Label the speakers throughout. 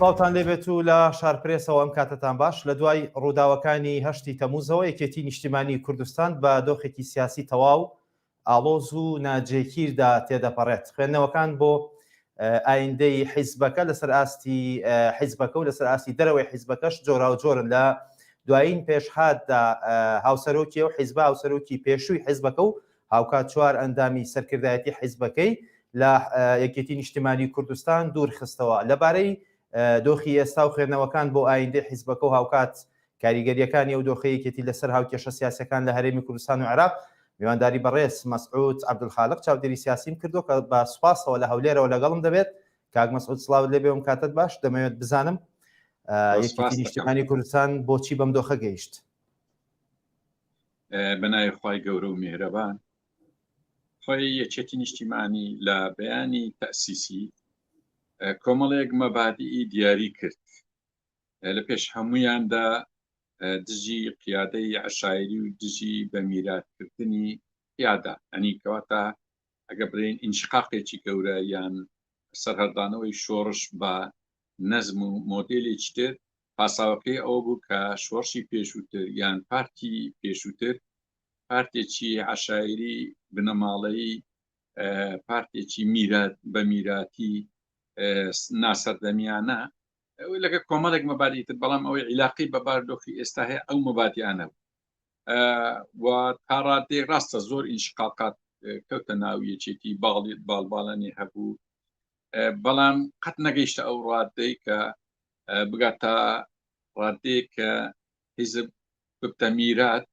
Speaker 1: سڵاوتان لێبێت و لە شارپرێسەوە ئەم کاتتان باش لە دوای ڕووداوەکانی هەشتی تەمووزەوە یەکێتی نیشتیمانی کوردستان بە دۆخێکی سیاسی تەواو ئاڵۆز و ناجێگیردا تێدەپەڕێت. خوێندنەوەکان بۆ ئایندەی حیزبەکە لەسەر ئاستی حیزبەکە و لەسەر ئاستی دەرەوەی حیزبەکەش جۆرا و جۆرن. لە دوایین پێشهاتدا هاوسەرۆکی و حیزب هاوسەرۆکی پێشووی حیزبەکە و هاوکات چوار ئەندامی سەرکردایەتی حیزبەکەی لە یەکێتی نیشتیمانی کوردستان دوور خستەوە. لەبارەی دۆخی ئێستا و خوێندنەوەکان بۆ ئایندەی حیزبەکە و هاوکات کاریگەریەکانی ئەو دۆخەیەکێتی لەسەر هاوکێشە سیاسەکان لە هەرێمی کوردستان و عێراق میوانداری بەڕێز مەسعود عەبدولخالق چاودێری سیاسیم کردو کە بە سوپاسەوە لە هەولێرەوە لەگەڵم دەبێت. کاک مەسعود سڵاوت لێبێ وم کاتت باش. دەمەوێت بزانم یەکێتی نیشتیمانی کوردستان بۆچی بەم دۆخە گەیشت.
Speaker 2: بەناوی خوای گەورە و میهرەبان. خۆی یەکێتی نیشتیمانی لە بەیانی تەسیسی کۆمەڵێک مەبادیئی دیاری کرد. لە پێش هەمویاندا دژی قیادەی عەشایری و دژی بە میراتکردنی پیادا، ئەنی کەواتە ئەگە بڵێن ئینشقاقێکی گەورە یان سەرهەردانەوەی شۆڕش بە نەزم و مۆدێلێکی تر پاساوەکەی ئەوە بوو کە شۆڕشی پێشووتر یان پارتی پێشووتر پارتێکی عەشایری بنەماڵەیی پارتێکی میرات بە میراتی ناسەردەمیانە لەگە کۆمەڵێک مەبادیتر، بەڵام ئەوەی عیلاقی بە باردۆخی ئێستا هەیە ئەو مەبادیانە و تا ڕادێ ڕاستە زۆر ئینشقاقات کەوتە ناو یەکێتی باڵباڵانی هەبوو، بەڵام قەت نەگەیشتە ئەو ڕادەی کە بگاتە ڕادەیە کە حیزب ببتە میرات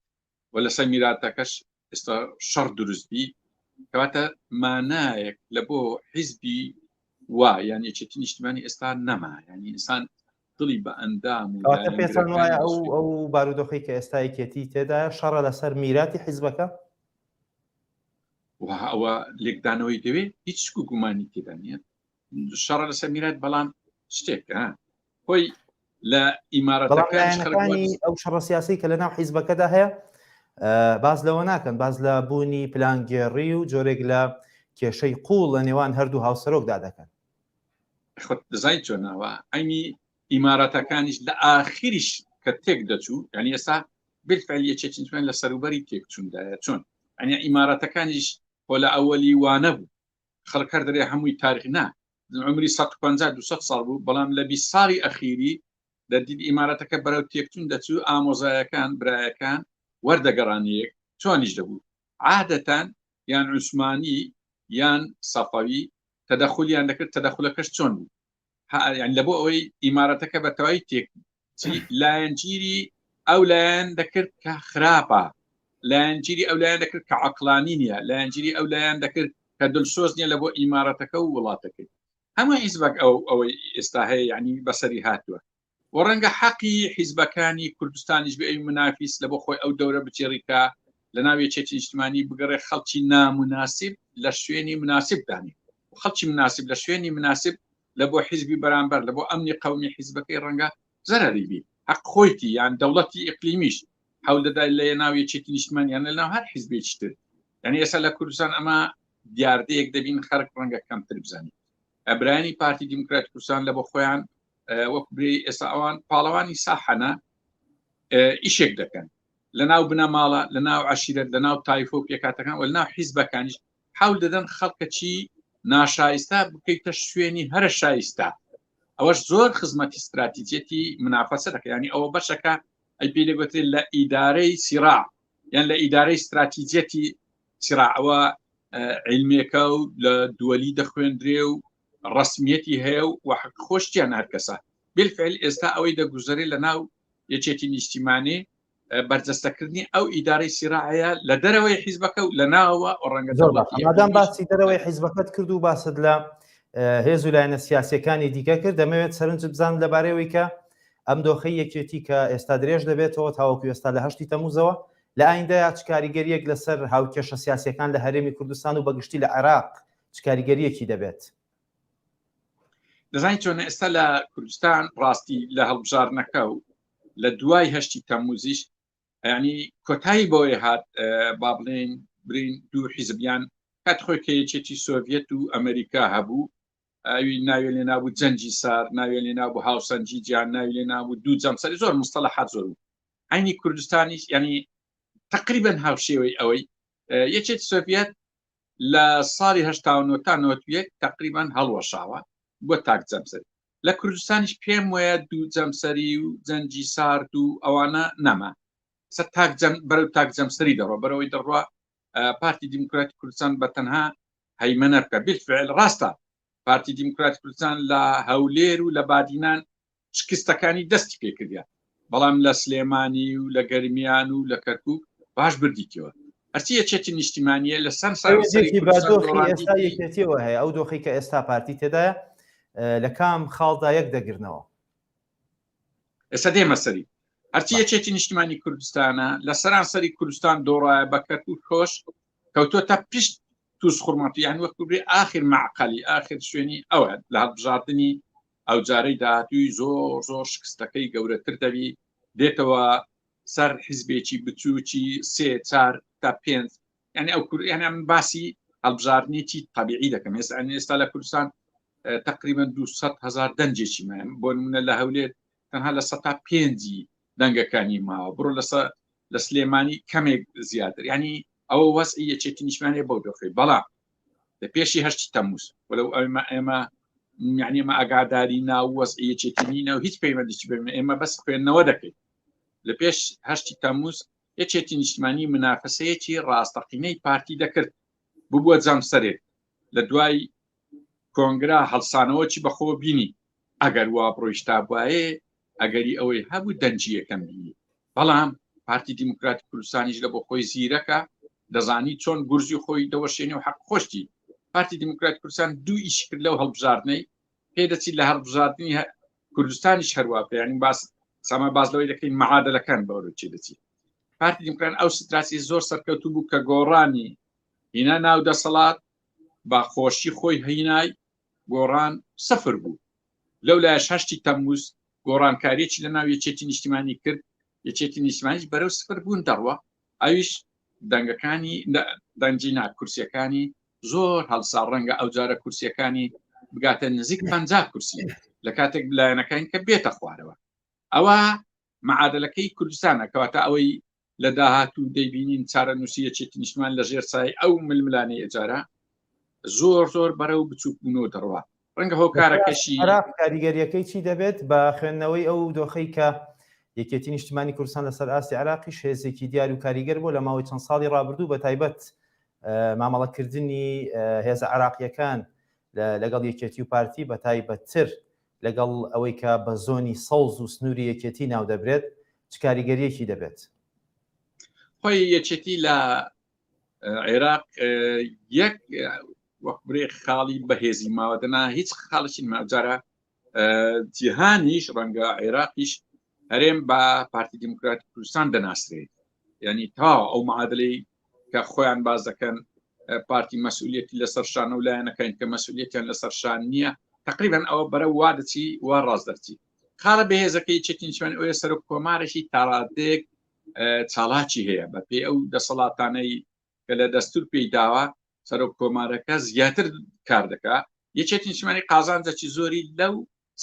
Speaker 2: و لەسەر میراتەکەش ئێستا شەڕ دروستبی، کەواتە مانایەک لە بۆ حیزبی وا یان یەکێتی نیشتیمانی ئێستا نەما، یعنی ئینسان دڵی بە ئەندام و
Speaker 1: پێتان وایە ئەو بارودۆخی کە ئێستا یەکێتی تێدا شەڕە لەسەر میراتی حیزبەکە
Speaker 2: ئەوە لێکدانەوەی دەوێت هیچ گومانی تێدا نیە شەڕە لەسەر میرات، بەڵام شتێکە خۆی لە ئیمارەتەکانی
Speaker 1: ئەو شەڕە سیاسی کە لە ناو حیزبەکەدا هەیە باز لەوە ناکەن، باز لە بوونی پلانگێڕی و جۆرێک لە کێشەی قوڵ لە نێوان هەردوو هاوسەرۆکدا دەکەن.
Speaker 2: خۆت دەزای چۆناوە ئەینی ئیمارەتەکانیش لە ئاخریش کە تێک دەچوو، یعنی ئێستا بالفعل یەکێتی نیشتیمانی لە سەروبەری تێکچووندایە، چۆن ئەنی ئیمارەتەکانیش خۆ لە ئەوەلی وانە بوو خەڵک کار دەرێ هەمووی تاریخ نا عمری 150-200 ساڵ بوو، بەڵام لە 20 ساڵی ئەخیری دەدید ئیمارەتەکە بەرەو تێکچوون دەچوو، ئامۆزایەکان برایەکان وەردەگەڕانیەک چۆنیش دەبوو عادەتەن یان عوسمانی یان سەفەوی تەدەخولیان دەکرد، تەدەخولەکەش چۆن بوو یعنی لە بۆ ئەوەی ئیمارەتەکە بەتەواوی تێک لایەنگیری ئەو لایەن دەکرد کە خراپە، لایەنگیری ئەو لایەن دەکرد کە عەقلانی نییە، لایەنگیری ئەو لایەن دەکرد کە دڵسۆز نییە لە بۆ ئیمارەتەکە و وڵاتەکەی. ئەمە حیزبەک ئەوەی ئێستا هەیە یعنی بەسەری هاتووە و ڕەنگە حەقی حیزبەکانی کوردستانیش بێ منافیس لە بۆ خۆی ئەو دەورە بچێڕیکە لە ناو یەکێتی نیشتیمانی بگەڕێ خەڵکی نامناسب لە شوێنی مناسب دانی و خەڵکی مناسب لە شوێنی مناسب لە بۆ حیزبی بەرامبەر لە بۆ ئەمنی قەومی حیزبەکەی ڕەنگە زەرەری بی حەق خۆیتی یان دەوڵەتی ئیقلیمیش هەوڵ دەدای لە ناو یەکێتی نیشتیمانی یان لە ناو هەر حیزبێکی تر. یعنی ئێستا لە کوردستان ئەمە دیاردەیەک دەبین خەڵک ڕەنگە کەمتر بزانێت. ئەبرانی پارتی دیموکراتی کوردستان لە بۆ خۆیان وەک بری ئێستا ئەوان پاڵەوانی ساحەنە ئیشێک دەکەن لە ناو بنەماڵە، لە ناو عەشیرەت، لە ناو تایفۆ و پێکاتەکان و لە ناو حیزبەکانیش حەول دەدەن خەڵکەچی ناشایستە بکەیتە شوێنی هەرە شایستە. ئەوەش زۆر خزمەتی استراتیجێتی منافەسە دەکە، ینی ئەوە بەشەکە ئەی پێ دەگوترێت لە ئیدارەی سیراع یان لە ئیدارەی استراتیجێتی سیراع. ئەوە علمێکە و لە دووەلی دەخوێندرێ و ڕسمیەتی هەیە و وەحق خۆشتیان هەر کەسە. بالفعل ئێستا ئەوەی دەگوزارێت لە ناو یەکێتی نیشتیمانی بەرجەستەکردنی ئەو ئیدارەی سیراعەیە لە دەرەوەی حیزبەکە و لە ناوەوە ڕەنگە
Speaker 1: مادام باسی دەرەوەی حیزبەکەت کرد و باست لە هێز و لایەنە سیاسیەکانی دیکە کرد، دەمەوێت سەرنج بزان لەبارەوەی کە ئەم دۆخەی یەکێتی کە ئێستا درێژ دەبێتەوە تاوەکو ئێستا لە هەشتی تەمووزەوە لە ئایندەیە چ کاریگەریەک لەسەر هاوکێشە سیاسیەکان لە هەرێمی کوردستان و بەگشتی لە عێراق چ کاریگەریەکی دەبێت؟
Speaker 2: دەزانین چۆن ئێستا لە کوردستان ڕاستی لە هەڵبژارنەکە و لە دوای هەشتی تەمووزیش ینی کۆتایی بۆی هات با بڵێن برین دوو حیزبیان کات خۆی کە یەکێتی سۆڤێت و ئەمریکا هەبوو ئەوی ناوێ لێ نابوو جەنجی سار، ناوێ لێ نابوو هاوسەنجی جیان، ناوی لێ نابوو دوو جەمسەری، زۆر مستەلاحات زۆر بوو. عینی کوردستانیش ینی تقریبا هاوشێوەی ئەوەی یەکێتی سۆڤیەت لە ساڵی 1990 تا 91 تقریبا هەڵوەشاوە بۆ تاک جەمسەری. لە کوردستانیش پێم وایە دوو جەمسەری و جەنجی سارد و ئەوانە نەما بەرەو تاک جەمسەری دەڕۆ، بەرەوەی دەڕوا پارتی دیموکراتی کوردستان بە تەنها هەیمەنە بکە. بالفعل ڕاستە پارتی دیموکراتی کوردستان لە هەولێر و لە بادینان شکستەکانی دەستی پێکردیان، بەڵام لە سلێمانی و لە گەرمیان و لە کەرکووک باش بردیتەوە. هەرچی یەکێتی نیشتیمانیە لە
Speaker 1: یەکێتیەوە هەیە. ئەو دۆخی کە ئێستا پارتی تێدایە لە کام خاڵدا یەک دەگرنەوە.
Speaker 2: ئێستا دێمە سەری هەرچی یەکێتی نیشتیمانی کوردستانە لە سەرانسەری کوردستان دۆڕایە بە کەرکووک خۆش کەوتۆتە پشت تووس خوڕمەتی، یان وەکو بێ ئاخر معقەلی ئاخر شوێنی ئەوە لە هەڵبژاردننی ئەو جارەی داهاتووی زۆر زۆر شکستەکەی گەورەتر دەبی دێتەوە سەر حیزبێکی بچووکی 3 4 تا 5 ینی ئەو یعنی من باسی هەڵبژاردنێکی تەبیعی دەکەم. ئێستا لە کوردستان تقریبا 200,000 دەنجێکی مایم، بۆ نمونە لە هەولێر تەنها لە 105 دەنگەکانی ماوە، بڕۆ لە سلێمانی کەمێک زیاتر. ینی ئەوە وەسعی یەکێتی نیشتیمانیە بەو دۆخی. بەڵام لە پێشی 8 تەمووز وەلەو ئێمە یعنی ئێمە ئاگاداری ناو وەسعی یەکێتی نینە و هیچ پەیوەندیی بێ، ئێمە بەس خوێندنەوە دەکەین. لە پێش 8 تەمووز یەکێتی نیشتیمانی منافەسەیەکی ڕاستەقینەی پارتی دەکرد ببووە جەمسەرێک لە دوای کۆنگرا هەڵسانەوەکی بەخۆ بینی ئەگەر وا بڕۆیشتا بواە ئەگەری ئەوەی هەبوو دەنجی یەکەم بینی. بەڵام پارتی دیموکراتی کوردستانیش لە بۆ خۆی زیرەکە دەزانی چۆن گورجی خۆی دەوەشێنێ و حەق خۆشتی. پارتی دیموکراتی کوردستان دوو ئیش کرد لەو هەڵبژاردنەی پێدەچیت لە هەڵبژاردننی کوردستانیش هەروە پێیانی ساما باز لەوەی دەکەین مەعادلەکان بەوە چی دەچێت. پارتی دیموکرات ئەو ستراسی زۆر سەرکەوتوو بوو کە گۆڕانی هینا ناو دەسەڵات با خۆشی خۆی هینای گۆڕان سەفر بوو. لەو لای 8 تەمووز گۆڕانکاریەکی لە ناو یەکێتی نیشتیمانی کرد، یەکێتی نیشتیمانیش بەرەو سفر بوون دەڕوە. ئەویش دەنگەکانی دەنجینا کورسیەکانی زۆر هەڵسا ڕەنگە ئەو جارە کورسیەکانی بگاتە نزیک 50 کورسی لە کاتێک لایەنەکانی کە بێتە خوارەوە. ئەوە معادلەکەی کوردستانە کەواتە ئەوەی لە داهاتوو دەیبینین چارە نووسی یەکێتی نیشتیمان لە ژێر سای ئەو ململانەی ئەجارە زۆر زۆر بەرەو بچووکبوونەوە دەڕوە. ڕەنگە هۆکارەکەشی
Speaker 1: کاریگەریەکەی چی دەبێت بە خوێندنەوەی ئەو دۆخەی کە یەکێتی نیشتیمانی کوردستان لەسەر ئاستی عراقیش هێزێکی دیار و کاریگەر بۆ لە ماوەی چەند ساڵی ڕابردوو بە تایبەت مامەڵەکردنی هێزە عراقیەکان لەگەڵ یەکێتی و پارتی بە تایبەتتر لەگەڵ ئەوەی کە بە زۆنی سەوز و سنووری یەکێتی ناو دەبرێت چ کاریگەریەکی دەبێت؟
Speaker 2: خۆی یەکێتی لە عێراق یەک وەکبرێ خاڵی بەهێزی ماوەدەنا هیچ خاڵشی ماجارە جیهانیش ڕەنگە عێراقیش هەرێم بە پارتی دیموکراتی کوردستان دەناسرێت. ینی تا ئەو معادلەی کە خۆیان باز دەکەن پارتی مەسئولیەتی لەسەر شان و لایەنەکەین کە مەسئولیەتیان لەسەر شان نییە تقریبا ئەوە بەرە وا دەچی وا ڕاست دەرچی. خاڵە بەهێزەکەی یەکێتی نیشتیمانی ئەوە سەر کۆمارێکی تاڕادێک چاڵاکی هەیە بە پێی ئەو دەسەڵاتانەی کە لە دەستور پێی داوە سەرۆک کۆمارەکە زیاتر کار دەکات. یەکێتی نیشتیمانی قازانجێکی زۆری لەو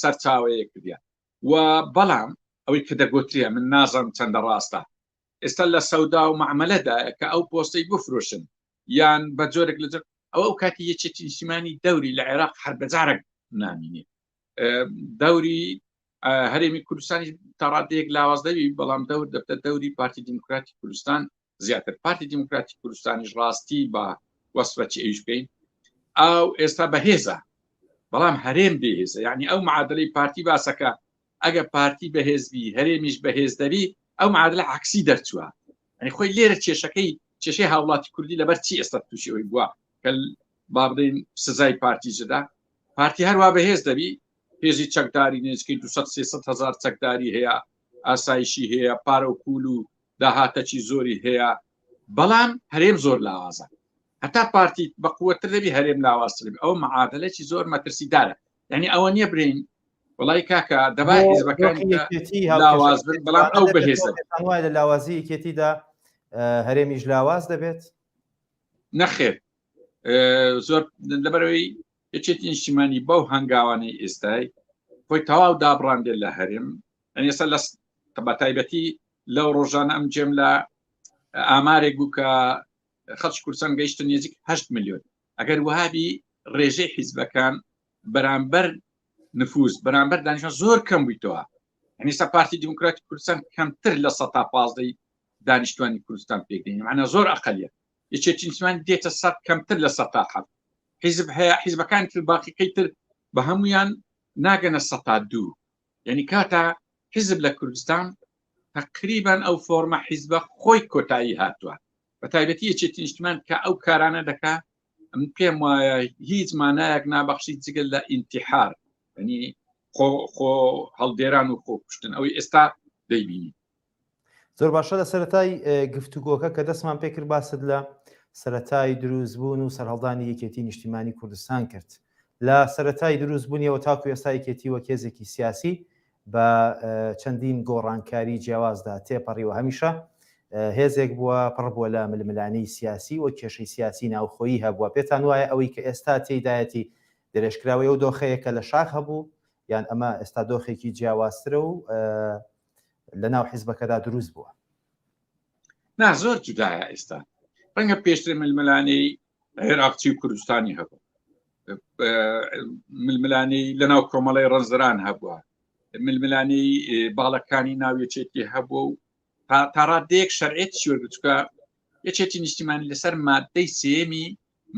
Speaker 2: سەرچاوەیە کردیان و بەڵام ئەوەی کە دەگوتریە من نازانم چەندە ڕاستە ئێستا لە سەودا و معاملەدایە کە ئەو پۆستەی بفرۆشن یان بە جۆرێک لە جۆر ئەو کاتی یەکێتی نیشتیمانی دەوری لە عێراق هەر بەجارێک نامینێ. دەوری هەرێمی کوردستانی تاڕادەیەک لاواز دەبی، بەڵام دەور دەبتە دەوری پارتی دیموکراتی کوردستان زیاتر. پارتی دیموکراتی کوردستانیش ڕاستی بە وەسفەتی ئەویش بکەین ئەو ئێستا بەهێزە بەڵام هەرێم بێهێزە. یعنی ئەو معادلەی پارتی باسەکە ئەگە پارتی بەهێزبی هەرێمیش بەهێز دەبی ئەو معادلە عکسی دەرچووە. ینی خۆی لێرە کێشەی هاوڵاتی کوردی لەبەر چی ئێستا تووشەوەی بووە کە با بڵێن سزای پارتی جدا پارتی هەروە بەهێز دەبی هێزی چەکداری نزیکەی 200-300,000 چەکداری هەیە، ئاسایشی هەیە، پارە و پول و داهاتەکی زۆری هەیە، بەڵام هەرێم زۆر لاوازە. هەتا پارتی بەقووەتر دەبی هەرێم لاوازتر بێ. ئەو معادلەی زۆر مەترسیدارە. یعنی ئەوە نییە برین وڵی کاکە دەبا حیزبەکانی لاواز بن بەڵام ئەو بەهێزە
Speaker 1: لە لاوازی یەکێتیدا هەرێمیش لاواز دەبێت؟
Speaker 2: نەخێر زۆر لەبەرەوەی یەکێتی نیشتیمانی بەو هەنگاوانەی ئێستای خۆی تەواو دابڕاندێت لە هەرێم ئەسا لە بە تایبەتی لەو ڕۆژانە ئەم جێم لە ئامارێک بوو کە خەڵکی کوردستان گەیشتە نێزیک 8 ملیۆن ئەگەر وهابی ڕێژەی حیزبەکان بەرامبەر نفوس بەرامبەر دانیشتوان زۆر کەم بوویتەوە ئەستا پارتی دیموکراتی کوردستان کەمتر لە 15 دانیشتوانی کوردستان پێکدێنین معنە زۆر ئەقەلیە یەکێتی نیشتیمانی دێتە سەد کەمتر لە 17 حیزب هەیە حیزبەکان تر باقیەکەی تر بە هەمویان ناگەنە 102 یعنی کاتە حیزب لە کوردستان تقریبا ئەو فۆرمە حیزبە خۆی کۆتایی هاتووە بە تایبەتی یەکێتی نیشتیمان کە ئەو کارانە دەکا ئەم پێم وایە هیچ مانایەک نابەخشی جگەل لە ئینتیحار ینی خۆ هەڵدێران و خۆکوشتن ئەوەی ئێستا دەیبینی.
Speaker 1: زۆر باشە لە سەرەتای گفتوگۆکە کە دەستمان پێکرد باست لە سەرەتای دروستبوون و سەرهەڵدانی یەکێتی نیشتیمانی کوردستان کرد لە سەرەتای دروستبوونیەوە تاکو ئێستا یەکێتی وەک هێزێکی سیاسی بە چەندین گۆڕانکاری جیاوازدا تێپەڕیوە هەمیشە هێزێک بووە پڕ بووە لە ململانەی سیاسی و کێشەی سیاسی ناوخۆیی هەبووە پێتان وایە ئەوەی کە ئێستا تێدایەتی درێژکراوی و دۆخەیەکە لە شاخ هەبوو یان ئەمە ئێستا دۆخێکی جیاوازترە و لە ناو حیزبەکەدا دروست بووە؟
Speaker 2: نا زۆر جودایە ئێستا ڕەنگە پێشتر ململانەی عێراقچی و کوردستانی هەبوو ململانەی لە ناو کۆمەڵی ڕەنزەران هەبووە ململانەی باڵەکانی ناویەچێتی هەبوو و تا ڕادەیەک شەرعێت شوێرگچکە یەکێتی نیشتیمانی لەسەر مادەی سێمی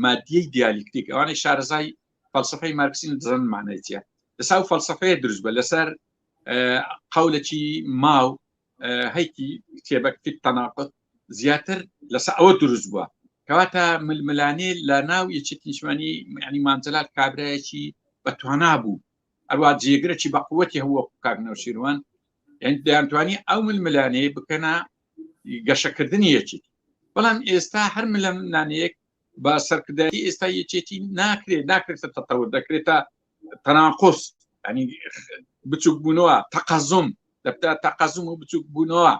Speaker 2: مادیەی دیالکتیک ئەوانەی شارەزای فەلسفەی مارکسین دەزن مانایەتە لەسا و فەلسفەیە دروست بە لەسەر قەولێکی ماو هەیکی کتێبەکتی تەناقض زیاتر لەسەر ئەوە دروست بووە کەواتە ململانێ لە ناو یەکێتی نیشتیمانی یعنی مانجەلات کابرایەکی بەتوانا بوو ئەروە جێگرەی بەقوەتی هەووە کاکنەوە شیروان یعنی دەیانتوانی ئەو ململانەیە بکەنە گەشەکردنی یەکێتی بەڵام ئێستا هەر ململانەیەک بە سەرکردایی ئێستا یەکێتی ناکرێتە تەتەور دەکرێتە تەناقض ینی بچووک بوونەوە تەقەزم دەبتە تەقەزم و بچووک بوونەوە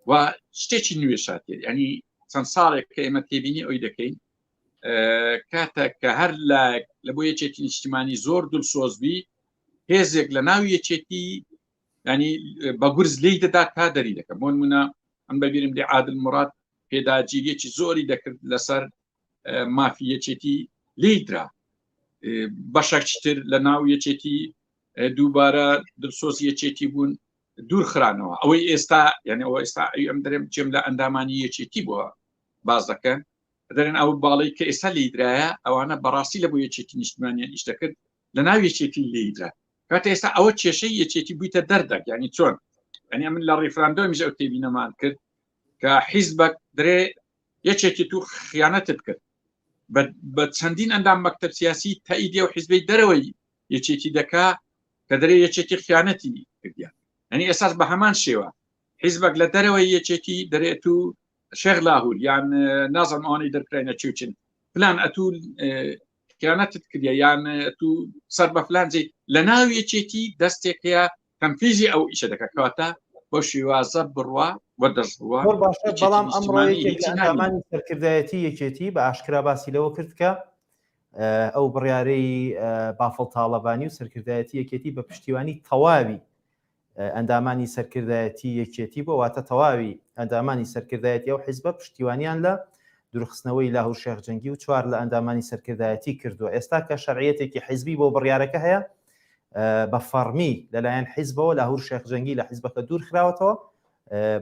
Speaker 2: و شتێکی نوێ شاتێت ینی چەند ساڵێک کە ئێمە تێبینی ئەوی دەکەین کاتە کە هەر لە بۆ یەکێتی نیشتیمانی زۆر دڵسۆزبی هێزێک لە ناو یەکێتی ینی بە گورز لی دەدا تا دەری دەکەم بۆ نمونە ئەم بەبیرم لێ عادل مراد پێداگیریەکی زۆری دەکرد لەسەر مافی یەکێتی لیدرا بەشێکتر لە ناو یەکێتی دووبارە دڵسۆز یەکێتی بوون دوور خرانەوە ئەوەی ئێستا یعنی ئەوە ئێستا ئەم دەرێم جێم لە ئەندامانی یەکێتی بووە باز دەکەن دەرێن ئەو باڵی کە ئێستا لیدرایە ئەوانە بەڕاستی لە بۆ یەکێتی نیشتیمانیان ئیش دەکرد لە ناو یەکێتی لیدرا کاتە ئێستا ئەوە کێشەی یەکێتی بوویتە دەردەک ینی چۆن ئەنی من لە ڕیفراندۆمیش ئەو تێبینەمان کرد کە حیزبەک درێ یەکێتی تو خیانەتت کرد بە چەندین ئەندام مەکتەب سیاسی تاییدیە و حیزبەی دەرەوەی یەکێتی دەکا کە دەرێ یەکێتی خیانەتی کردیان ینی ئێساس بە هەمان شێوە حیزبەک لە دەرەوەی یەکێتی دەرێت و شێخ لاهور یان نازم ئەوانەی دەرکراینە چوچن پلان ئەتو خیانەتت کردە یان تو سەر بە فلانجی لە ناو یەکێتی دەستێکەیە تەنفیزی ئەو ئیشە دەکات کەواتە بۆ شێوازە بڕوا وەدەستڕوە
Speaker 1: بەڵام ئەمڕۆیەکمانی سەرکردایەتی یەکێتی بە ئاشکرا باسی لەوە کرد کە ئەو بڕیارەی بافڵ تاڵەبانی و سەرکردایەتی یەکێتی بە پشتیوانی تەواوی ئەندامانی سەرکردایەتی یەکێتی بۆ واتە تەواوی ئەندامانی سەرکردایەتی ئەو حیزبە پشتیوانیان لە دروخستنەوەی لاهور شێخ جەنگی و چوار لە ئەندامانی سەرکردایەتی کردووە ئێستا کە شەرعیەتێکی حیزبی بۆ بڕیارەکە هەیە بە فەرمی لەلایەن حیزبەوە لاهور شێخ جەنگی لە حیزبەکە دوور خراوەتەوە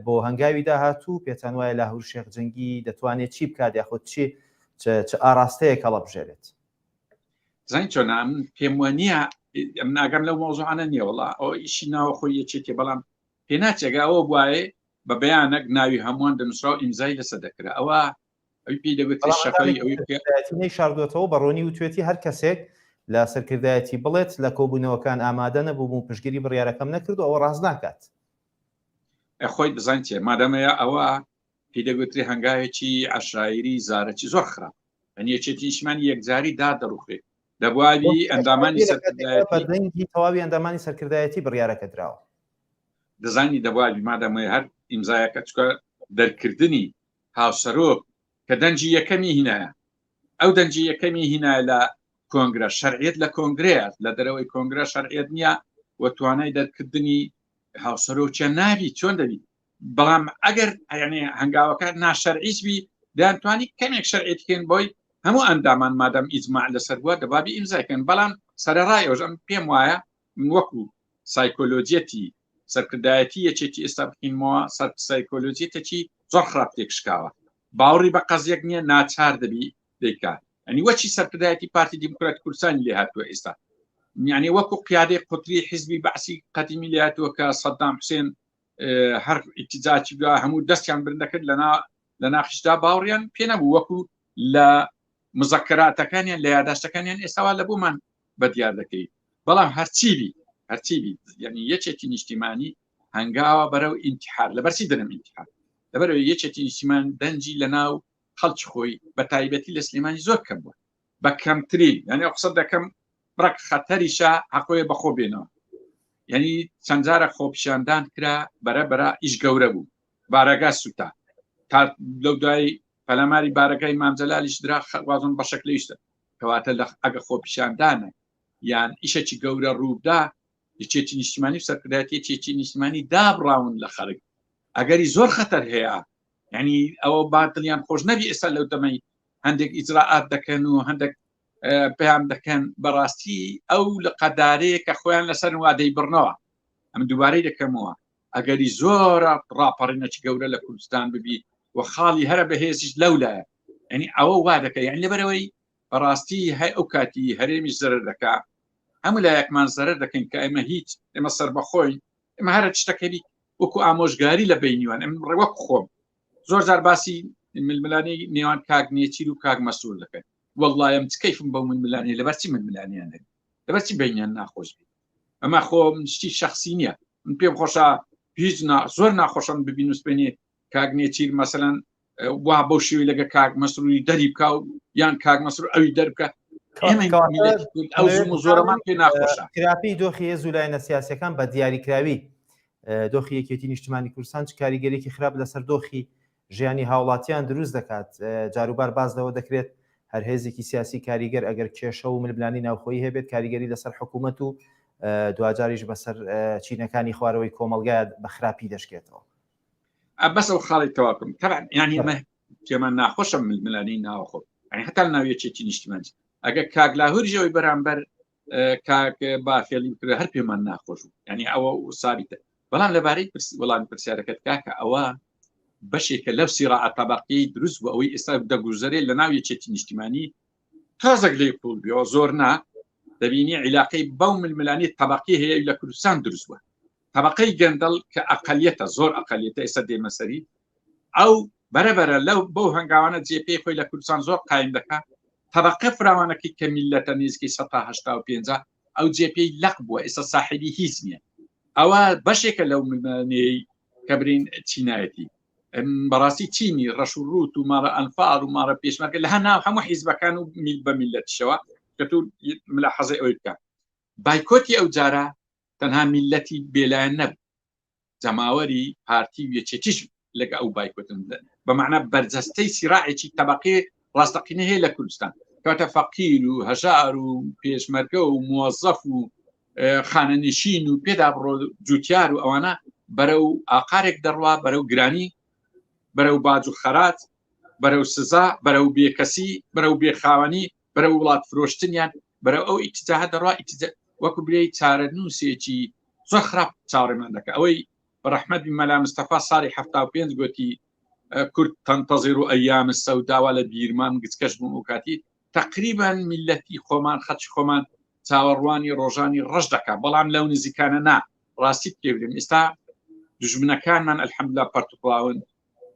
Speaker 1: بۆ هەنگاوی داهاتوو پێتان وایە لاهور شێخ جەنگی دەتوانێت چی بکات یاخۆت چ ئاراستەیەک هەڵە بژێرێت
Speaker 2: زین چۆنا من پێم وانە ناگەم لەو مۆزوعانە نییە وڵا ئەو ئیشی ناوە خۆی یەکێتی بەڵام پێ ناچێگا ئەوە بواە بە بەیانەک ناوی هەمووان دەنووسرا و ئیمزای لەسەر دەکرا ئەوە ئەوی پێی دەگوێت شەفەی ئەوی
Speaker 1: شاردوێتەوە بەڕۆنی وتوێتی هەر کەسێک لە سەرکردایەتی بڵێت لە کۆبوونەوەکان ئامادە نەبوو و پشگیری بڕیارەکەم نەکرد و ئەوە ڕاست ناکات
Speaker 2: خۆی بزانین چێ مادەمەیە ئەوە پێی دەگوتری هەنگاوێکی عشایری زارەکی زۆر خراپ ئەنی یەکێتی نیشتیمانی یەکجاری دا دەڕوخێت دەبواوی ئەندامانی
Speaker 1: سەرکردایەتی تەواوی ئەندامانی سەرکردایەتی بڕیارەکە دراوە
Speaker 2: دەزانی دەبواوی مادەمەیە هەر ئیمزایەکە چکە دەرکردنی هاوسەرۆک کە دەنجی یەکەمی هینایە ئەو دەنجی یەکەمی هینایە لە کۆنگرە شەرعیت لە کۆنگرەیە لە دەرەوەی کۆنگرە شەرعیت نییە و توانای دەرکردنی هاوسەرۆکیە نابی چۆن دەبی بەڵام ئەگەر هەنگاوەکە ناشەرعیسبی دەتوانی کەمێک شەرعیتکەن بۆی هەموو ئەندامان مادەم ئیجماع لەسەر بووە دەبابی ئیمزایکەن بەڵام سەرەڕای ئەوژەم پێم وایە وەکو سایکۆلۆجیەتی سەرکردایەتی یەکێکی ئێستا بخینمەوە سەر سایکۆلۆجیەتێکی زۆر خراپ تێکشکاوە باوەڕی بە قەزیەک نییە ناچار دەبی دەیکات ئەنی وەچی سەرکردایەتی پارتی دیموکرات کوردستانی لێ هاتووە ئێستا یعنی وەکو قیادەی قوتری حیزبی بەعسی قەدیمی لێ هاتووە کە سەدام حوسێن هەر ئیتیجاچی بووە هەموو دەستیان بردەکرد لە ناخشدا باوەڕیان پێ نەبوو وەکو لە مزەکراتەکانیان لە یادداشتەکانیان ئێستاوا لە بوومان بە دیار دەکەی بەڵام هەرچیبی یعنی یەکێکی نیشتیمانی هەنگاوە بەرەو ئینتیحار لەبەرچی دەرم ئینتیحار لەبەرەوەی یەکێکی نیشتیمان دەنجی لە ناو خەڵکی خۆی بە تایبەتی لە سلێمانی زۆر کەم بووە بە کەمترین یعنی قسە دەکەم بڕک خەتەریشە حەقۆیە بەخۆ بێنەوە یعنی چەند جارە خۆپیشاندان کرا بەرەبەرە ئیش گەورە بوو بارەگا سوتا تا لەو دوای پەلاماری بارەکەی مامجەلالیش درا وازن بە شەکلەیشتە کەواتە ئەگە خۆپیشاندانە یان ئیشێکی گەورە ڕوودا یەکێکی نیشتیمانی و سەرکردایەتی یەکێکی نیشتیمانی دابڕاون لە خەڵک ئەگەری زۆر خەتەر هەیە یعنی ئەوە باتڵیان خۆش نەبی ئێستا لەو دەمەی هەندێک ئیجراعات دەکەن و هەندێک پێیان دەکەن بەڕاستی ئەو لە قەدارەیە کە خۆیان لەسەر وادەی بڕنەوە ئەم دووبارەی دەکەمەوە ئەگەری زۆرە ڕاپەڕینەکی گەورە لە کوردستان ببی و خاڵی هەرە بەهێزیش لەولایە ینی ئەوە وا دەکە یعنی لەبەرەوەی بەڕاستی هەی ئەو کاتی هەرێمیش زەرەر دەکا هەموو لایەکمان زەرەر دەکەین کە ئێمە هیچ ئێمە سەر بەخۆین ئێمە هەرە شتەکەی وەکو ئامۆژگاری لە بینیوان ئەم ڕێوەک خۆم زۆر جار باسی ململانی نێوان کاک نێچیر و کاک مەسئول دەکەن والله ئەم چ کەیفم بەو ململانی لەبەرچی ململانیان هەیە لەبەرچی بینیان ناخۆش بێت ئەمە خۆم شتی شخصی نییە من پێم خۆشە هیچ زۆر ناخۆشم ببین و سپێنێ کاک نێچیر مەسەلەن وا بەو شێوەی لەگە کاک مەسروری دەری بکە و یان کاک مەسرور ئەوی دەربکە ئەو زۆرەمان پێ ناخۆشە
Speaker 1: کراپی دۆخی هێز و لایەنە سیاسیەکان بە دیاریکراوی دۆخی یەکێتی نیشتیمانی کوردستان چ کاریگەرێکی خراپ لەسەر دۆخی ژیانی هاوڵاتیان دروست دەکات جاروبار باز لەوە دەکرێت هەر هێزێکی سیاسی کاریگەر ئەگەر کێشە و ململانی ناوخۆیی هەبێت کاریگەری لەسەر حکوومەت و دوجاریش بەسەر چینەکانی خوارەوەی کۆمەلگایە بە خراپی دەشکێتەوە
Speaker 2: بەس ئەو خاڵی تەواکم طبعا ینی ئەمە پێمان ناخۆشە ململانی ناوخۆ ینی هەتا ناویەکێکی نیشتیمانی ئەگەر کاک لاهوریەوەی بەرامبەر کاک بافێڵی کرد هەر پێمان ناخۆش ینی ئەوە سابیتە بەڵام لەبارەی وەڵامی پرسیارەکەت کاکە ئەوە بەشێکە لەو سیراعە تەبەقی دروست بوو ئەوەی ئێستا دەگوزارێت لە ناو یەکێتی نیشتیمانی تازەک لێ پوڵ بێەوە زۆر نا دەبینی عیلاقەی بەو ململانی تەبەقی هەیە لە کوردستان دروست بووە طبقەی گەندەڵ کە ئەقلیەتە زۆر ئەقلیەتە ئێستا دێمەسەری ئەو بەرەبەرە لەو بەو هەنگاوانە جێپێ خۆی لە کوردستان زۆر قایم دەکات طبقە فراوانەکەی کە میلەتە نزیکەی 185 ئەو جێپەی لەق بووە ئێستا ساحبی هیچ نییە ئەوە بەشێکە لەو ململانەیەی کە برین چینایەتی بەڕاستی چینی ڕەش و ڕوت و ماڕە ئەنفار و ماڕە پێشمەرگە لە هەناو هەموو حیزبەکان و میل بە میلەتیشەوە کە تو ملاحەزەی ئەوی بکە بایکۆتی ئەو جارە تەنها میلەتی بێلایەن نەبوو جەماوەری پارتی و یەکێتیش لەگە ئەو بایکۆتن بەمعنە بەرجەستەی سیراعێکی تەبەقی ڕاستەقینە هەیە لە کوردستان کەواتە فەقیر و هەژار و پێشمەرگە و موەزەف و خانەنشین و پێدا بڕۆ جوتیار و ئەوانە بەرەو ئاقارێک دەڕوا بەرەو گرانی بەرەو باج و خەرات بەرەو سزا بەرەو بێکەسی بەرەو بێخاوەنی بەرەو وڵات فرۆشتنیان بەرەو ئەو ئیتجاهە دەڕوا وەکو برێی چارە نووسێکی زۆر خراپ چاوەڕێمان دەکە ئەوەی بەڕەحمەت مەلا مستەفا ساڵی 75 گوتی کورد تەنتەزیر و ئەیام سەوداوا لە بیرمان گچکەش بووم و کاتی تقریبا میلەتی خۆمان خەچ خۆمان چاوەڕوانی ڕۆژانی ڕەش دەکات بەڵام لەو نزیکانە نا ڕاستی پێبرێن ئێستا دژمنەکانمان ئەلحەمدوللا پەرتوپڵاون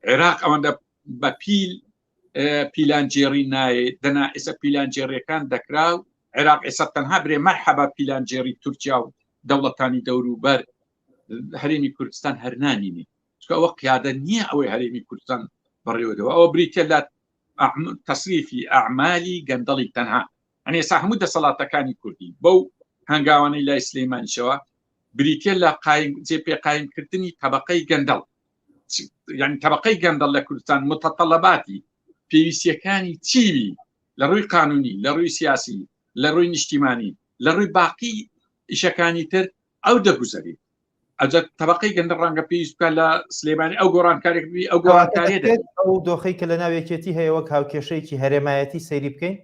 Speaker 2: عێراق ئەوەندە بە پیلانجێڕی نایە دەنا ئێستا پیلانجێڕیەکان دەکرا و عێراق ئێستا تەنها برێ مەرحەبا پیلانجێڕی تورکیا و دەوڵەتانی دەوروبەر هەرێمی کوردستان هەرنانینی ئەوە قیادە نییە ئەوەی هەرێمی کوردستان بڕێوەدەوە ئەوە بریتە لە تەسریفی ئەعمالی گەندەڵی تەنها ئەنێ ئێستا هەموو دەسەڵاتەکانی کوردی بەو هەنگاوانەی لای سلەیمانیشەوە بریتە لە جێپێ قایمکردنی طبقەی گەندەڵ یعنی طبقەی گەندەڵ لە کوردستان متطلباتی پێویستیەکانی چیوی لە ڕووی قانونی لە ڕووی سیاسی لە ڕووی نیشتیمانی لە ڕووی باقی ئیشەکانی تر ئەو دەگوزەری ئەجە تەبقەی گەندە ڕەنگە پێویست بکات لە سلێمانی ئەو گۆڕانکارێک بی ئەو گۆڕانکاریە
Speaker 1: ئەو دۆخەی کە لە ناوێکێتی هەیە وەک هاوکێشەیەکی هەرێمایەتی سەیری بکەین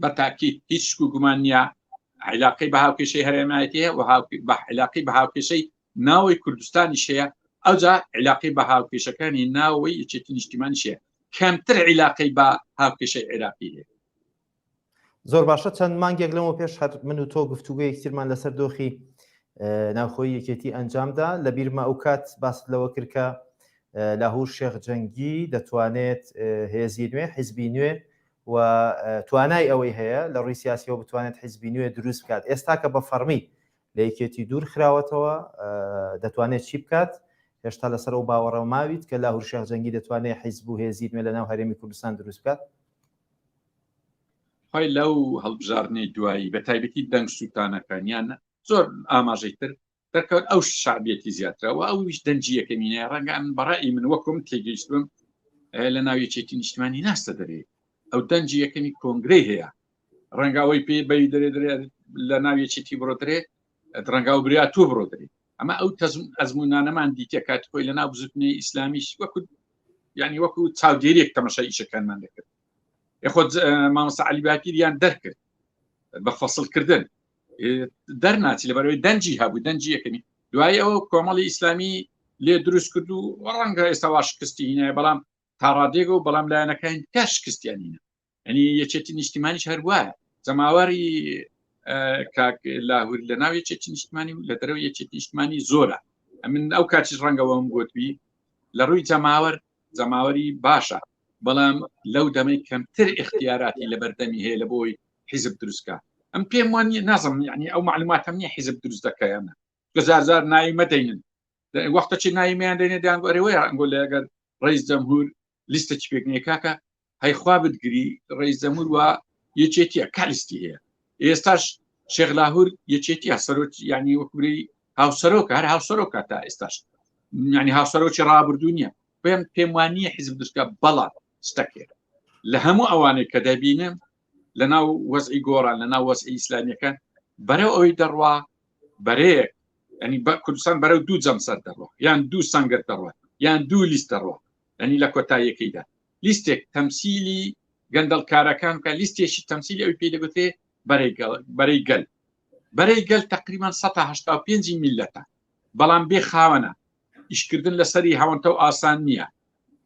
Speaker 2: بە تاکید هیچ شک و گومان نییە علاقەی بە هاوکێشەی هەرێمایەتی هەیە و علاقەی بە هاوکێشەی ناوەی کوردستانی شەیە ئەوجا علاقەی بە هاوکێشەکانی ناوەی یەکێتی نیشتیمانی شەیە کەمتر علاقەی بە هاوکێشەی عێراقی هەیە.
Speaker 1: زۆر باشە چەند مانگێک لەمەوە پێش هەر من و تۆ گفتوگوی یەکترمان لەسەر دۆخی ناوخۆی یەکێتی ئەنجامدا لە بیرمە ئەو کات باس لەوە کرد کە لاهور شێخ جەنگی دەتوانێت هێزی نوێ حیزبی نوێ و توانای ئەوەی هەیە لە ڕووی سیاسیەوە بتوانێت حیزبی نوێ دروست بکات. ئێستا کە بە فەرمی لە یەکێتی دوور خراوەتەوە دەتوانێت چی بکات؟ هێشتا لەسەر ئەو باوەڕە ماویت کە لاهور شێخ جەنگی دەتوانێت حیزب و هێزی نوێ لە ناو هەرێمی کوردستان دروست بکات؟
Speaker 2: خۆی لەو هەڵبژاردنەی دوایی بە تایبەتی دەنگ سووتانەکانیان زۆر ئاماژەی تر دەکەوت ئەو شعبیەتی زیاترەوە ئەویش دەنجی یەکەمینە ڕەنگەن بەڕای من وەکم تێگەیشتم لە ناو یەکێتی نیشتیمانی ناستە دەرێ ئەو دەنجی یەکەمی کۆنگرەی هەیە ڕەنگاوی پێ بەی دەرێ لە ناو یەکێتی بڕۆدرێ ڕەنگاو بریا تۆ بڕۆدرێ ئەمە ئەو ئەزمونانەمان دیتە کات خۆی لە ناو بزوتنی ئیسلامیش وەکو ینی وەکو چاودێریەک تەماشای ئیشەکانمان دەکرد یخۆت مامۆستا عەلی باکیریان دەرکرد بە فەسڵکردن دەرناچی لەبەرەوەی دەنجی هەبوو دەنجی یەکەمی دوای ئەوە کۆمەڵی ئیسلامی لێ دروست کرد و ڕەنگە ئێستا وا شکستی هینە بەڵام تا ڕادێگە و بەڵام لایەنەکانی تا شکستیان هینە ینی یەکێتی نیشتیمانیش هەر وایە جەماوەری کاک لاهور لە ناو یەکێتی نیشتیمانی و لە دەرەوەی یەکێتی نیشتیمانی زۆرە من ئەو کاتیش ڕەنگەوەم گوتوی لە ڕووی جەماوەری باشە بەڵام لەو دەمەی کەمتر اختیاراتی لە بەردەمی هەیە لە بۆی حیزب دروستکە ئەم پێم وانی نازم ینی ئەو معلوماتم نییە حیزب دروست دەکەیانە گەزارزار ناوی مەدەینن وەختەی ناویمیان دێنێ دەیانگۆرەوەی ئەنگۆ لە ئەگەر ڕئیس جەمهور لیستێکی پێکنێ کاکە هەیخوا بتگری ڕئیس جەمهور وە یەکێتیە کالیستی هەیە ئێستاش شێخ لاهور یەکێتیە سەرۆک ینی وەکوری هاوسەرۆکە هەر هاوسەرۆکە تا ئێستاش ینی هاوسەرۆکی ڕابردوو نییە پێم وانییە حیزب دروستکە بەڵام شتەکێت لە هەموو ئەوانەی کە دەبینم لە ناو وەزعی گۆڕان لە ناو وەزعی ئیسلامیەکان بەرەو ئەوەی دەڕوا بەرەیەک ینی کوردستان بەرەو دوو جەمسەر دەڕوا یان دوو سەنگەر دەڕوا یان دوو لیست دەڕوا ینی لە کۆتاییەکەیدا لیستێک تەمسیلی گەندەڵکارەکان کە لیستێکی تەمسیلی ئەوی پێی دەگوتێ بەرەی گەل تقریبان 185 میلەتە بەڵام بێ خاوەنە ئیشکردن لەسەری هەوەنتە و ئاسان نییە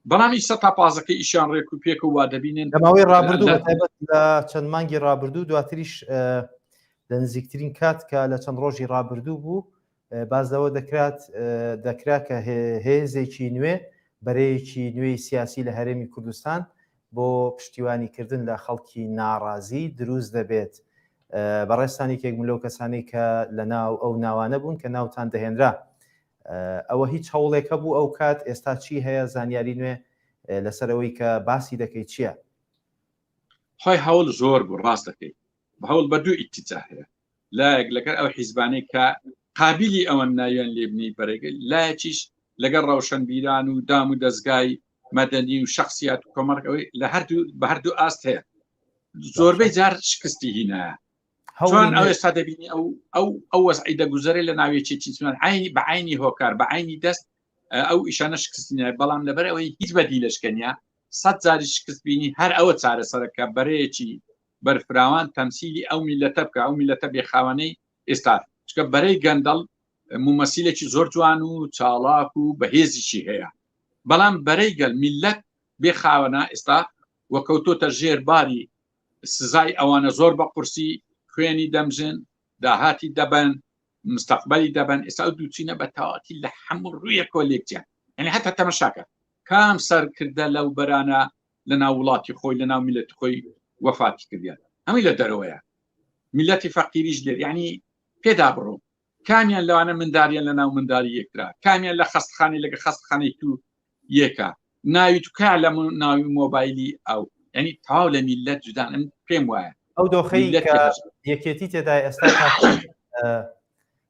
Speaker 2: بەڵامی 115ەکەی ئیشان ڕێک و پێک و وا دەبینن
Speaker 1: لەماوەی ڕابردوو بەتایبەت لە چەند مانگی ڕابردوو دواتریش لە نزیکترین کات کە لە چەند ڕۆژی ڕابردوو بوو بازەوە دەکرا کە هێزێکی نوێ بەرەیەکی نوێی سیاسی لە هەرێمی کوردستان بۆ پشتیوانیکردن لە خەڵکی ناڕازی دروست دەبێت بەڕێستانێکێک من لەو کەسانی کە لە ناو ئەو ناوانە بوون کە ناوتان دەهێنرا ئەوە هیچ هەوڵێکە بوو ئەو کات ئێستا چی هەیە زانیاری نوێ لەسەرەوەی کە باسی دەکەیت چییە؟
Speaker 2: خۆی هەوڵ زۆر بوو ڕاست دەکەیت هەوڵ بە دوو ئیتیجا هەیە لایەک لەگەر ئەو حیزبانەی کە قابلی ئەوەن ناویان لێبنی بەرەگەل لایەکیش لەگەر ڕەوشەنبیران و دام و دەستگای مەدەنی و شخصیات و کۆمەڵەوەی لە بە هەردوو ئاست هەیە زۆربەی جار شکستی هینایە چۆن ئەو ئێستا دەبینی ئەو وەزعی دەگوزەرێ لە ناوێکی بە عینی هۆکار بە عینی دەست ئەو ئیشانە شکستنیە بەڵام لەبەر ئەوەی هیچ بەدی لەشکەنیا 100 جاری شکست بینی هەر ئەوە چارەسەرەکە بەرەیەکی بەرفراوان تەمسیلی ئەو میلەتە بکە ئەو میلەتە بێخاوانەی ئێستا چکە بەرەی گەندەڵ مومەسیلێکی زۆر جوان و چاڵاک و بەهێزیشی هەیە بەڵام بەرەی گەل میلەت بێخاوەنە ئێستا وەکەوتۆتە ژێر باری سزای ئەوانە زۆر بە قورسی خوێنی دەمژن داهاتی دەبن مستقبلی دەبن ئێستا ئەو دووچینە بە تەواتی لە هەموو ڕوویە کۆلێکجیان ینی هەتا تەمەشاکە کام سەرکردە لەو بەرانە لە ناو وڵاتی خۆی لە ناو میلەتی خۆی وەفاتی کردیان هەمووی لە دەرەوەیە میلەتی فەقیریش لێر ینی پێدا بڕۆ کامیان لەوانە منداریان لە ناو منداری یەکرا کامیان لە خەستخانی لەگە خەستخانەی تو یەکە ناوی تو کا لە ناوی مۆبایلی ئەو ینی تاو لە میلەت جودان پێم وایە
Speaker 1: ئەو دۆخەی یەکێتی تێدا ئێستا